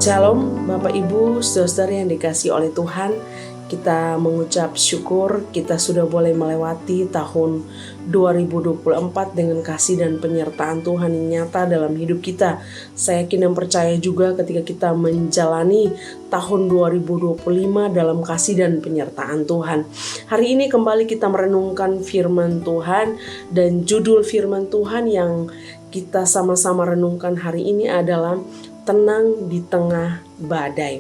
Shalom Bapak Ibu, saudara yang dikasihi oleh Tuhan. Kita mengucap syukur kita sudah boleh melewati tahun 2024 dengan kasih dan penyertaan Tuhan yang nyata dalam hidup kita. Saya yakin dan percaya juga ketika kita menjalani tahun 2025 dalam kasih dan penyertaan Tuhan. Hari ini kembali kita merenungkan firman Tuhan, dan judul firman Tuhan yang kita sama-sama renungkan hari ini adalah tenang di tengah badai.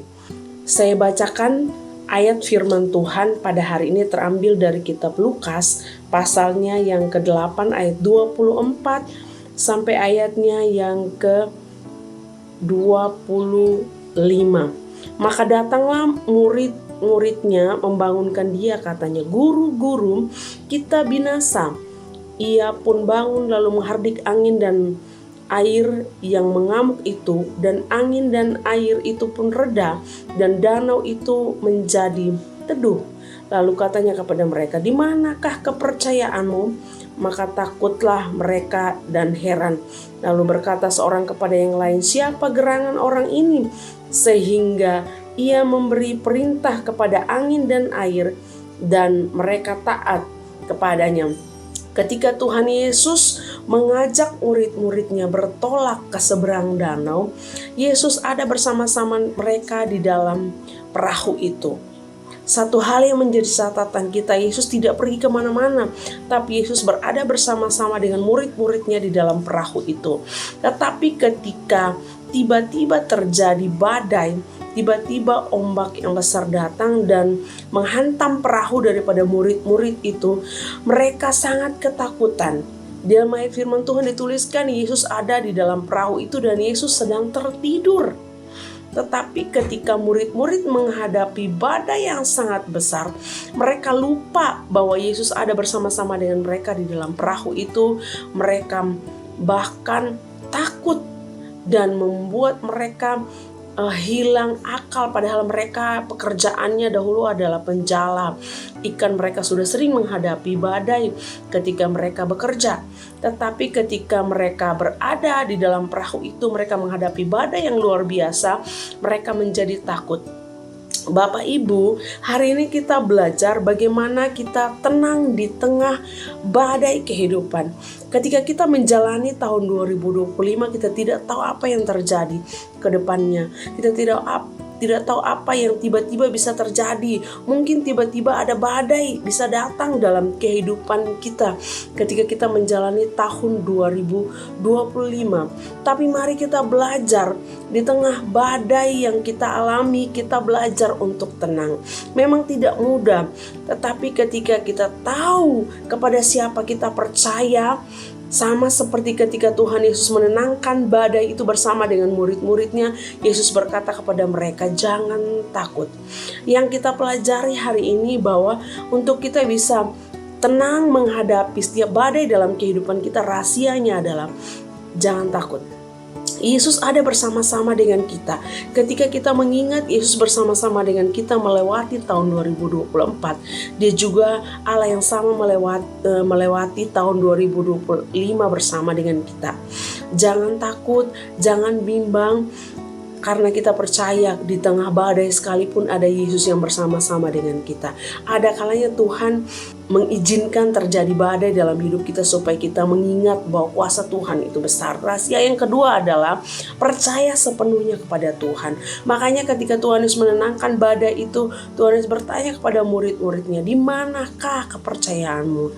Saya bacakan ayat firman Tuhan pada hari ini terambil dari kitab Lukas, pasalnya yang ke-8 ayat 24 sampai ayatnya yang ke-25. Maka datanglah murid-muridnya membangunkan dia, katanya, "Guru, kita binasa." Ia pun bangun lalu menghardik angin dan air yang mengamuk itu, dan angin dan air itu pun reda, dan danau itu menjadi teduh. Lalu katanya kepada mereka, "Di manakah kepercayaanmu?" Maka takutlah mereka dan heran. Lalu berkata seorang kepada yang lain, "Siapa gerangan orang ini sehingga ia memberi perintah kepada angin dan air, dan mereka taat kepadanya?" Ketika Tuhan Yesus mengajak murid-muridnya bertolak ke seberang danau, Yesus ada bersama-sama mereka di dalam perahu itu. Satu hal yang menjadi catatan kita, Yesus tidak pergi kemana-mana, tapi Yesus berada bersama-sama dengan murid-muridnya di dalam perahu itu. Tetapi ketika tiba-tiba terjadi badai, tiba-tiba ombak yang besar datang dan menghantam perahu daripada murid-murid itu, mereka sangat ketakutan. Di dalam ayat firman Tuhan dituliskan Yesus ada di dalam perahu itu dan Yesus sedang tertidur. Tetapi ketika murid-murid menghadapi badai yang sangat besar, mereka lupa bahwa Yesus ada bersama-sama dengan mereka di dalam perahu itu. Mereka bahkan takut dan membuat mereka hilang akal, padahal mereka pekerjaannya dahulu adalah penjala ikan. Mereka sudah sering menghadapi badai ketika mereka bekerja, tetapi ketika mereka berada di dalam perahu itu, mereka menghadapi badai yang luar biasa. Mereka menjadi takut. Bapak Ibu, hari ini kita belajar bagaimana kita tenang di tengah badai kehidupan. Ketika kita menjalani tahun 2025, kita tidak tahu apa yang terjadi ke depannya. Kita tidak tahu apa yang tiba-tiba bisa terjadi. Mungkin tiba-tiba ada badai bisa datang dalam kehidupan kita ketika kita menjalani tahun 2025. Tapi mari kita belajar di tengah badai yang kita alami, kita belajar untuk tenang. Memang tidak mudah, tetapi ketika kita tahu kepada siapa kita percaya, sama seperti ketika Tuhan Yesus menenangkan badai itu bersama dengan murid-muridnya, Yesus berkata kepada mereka, "Jangan takut." Yang kita pelajari hari ini bahwa untuk kita bisa tenang menghadapi setiap badai dalam kehidupan kita, rahasianya adalah jangan takut. Yesus ada bersama-sama dengan kita. Ketika kita mengingat Yesus bersama-sama dengan kita melewati tahun 2024, Dia juga Allah yang sama melewati tahun 2025 bersama dengan kita. Jangan takut, jangan bimbang, karena kita percaya di tengah badai sekalipun ada Yesus yang bersama-sama dengan kita. Ada kalanya Tuhan mengizinkan terjadi badai dalam hidup kita supaya kita mengingat bahwa kuasa Tuhan itu besar. Rahasia yang kedua adalah percaya sepenuhnya kepada Tuhan. Makanya ketika Tuhan Yesus menenangkan badai itu, Tuhan Yesus bertanya kepada murid-muridnya, "Di manakah kepercayaanmu?"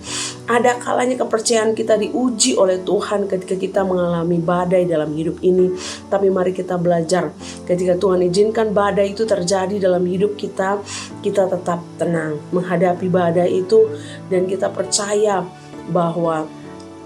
Ada kalanya kepercayaan kita diuji oleh Tuhan ketika kita mengalami badai dalam hidup ini. Tapi mari kita belajar, ketika Tuhan izinkan badai itu terjadi dalam hidup kita, kita tetap tenang menghadapi badai itu, dan kita percaya bahwa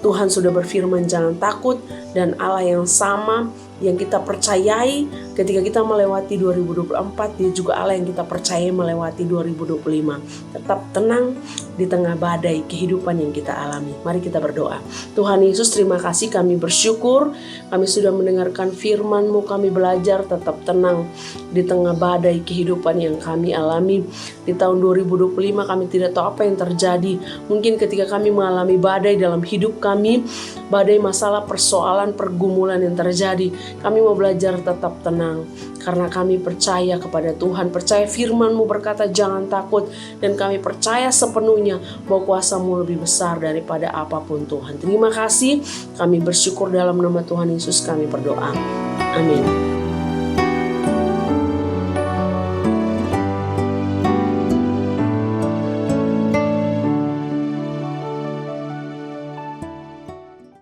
Tuhan sudah berfirman jangan takut, dan Allah yang sama yang kita percayai ketika kita melewati 2024, Dia juga Allah yang kita percayai melewati 2025. Tetap tenang di tengah badai kehidupan yang kita alami. Mari kita berdoa. Tuhan Yesus, terima kasih, kami bersyukur kami sudah mendengarkan firman-Mu. Kami belajar tetap tenang di tengah badai kehidupan yang kami alami. Di tahun 2025 kami tidak tahu apa yang terjadi. Mungkin ketika kami mengalami badai dalam hidup kami, badai masalah, persoalan, pergumulan yang terjadi, kami mau belajar tetap tenang. karena kami percaya kepada Tuhan, percaya firman-Mu berkata jangan takut, dan kami percaya sepenuhnya bahwa kuasa-Mu lebih besar daripada apapun Tuhan. Terima kasih, kami bersyukur dalam nama Tuhan Yesus kami berdoa. Amin.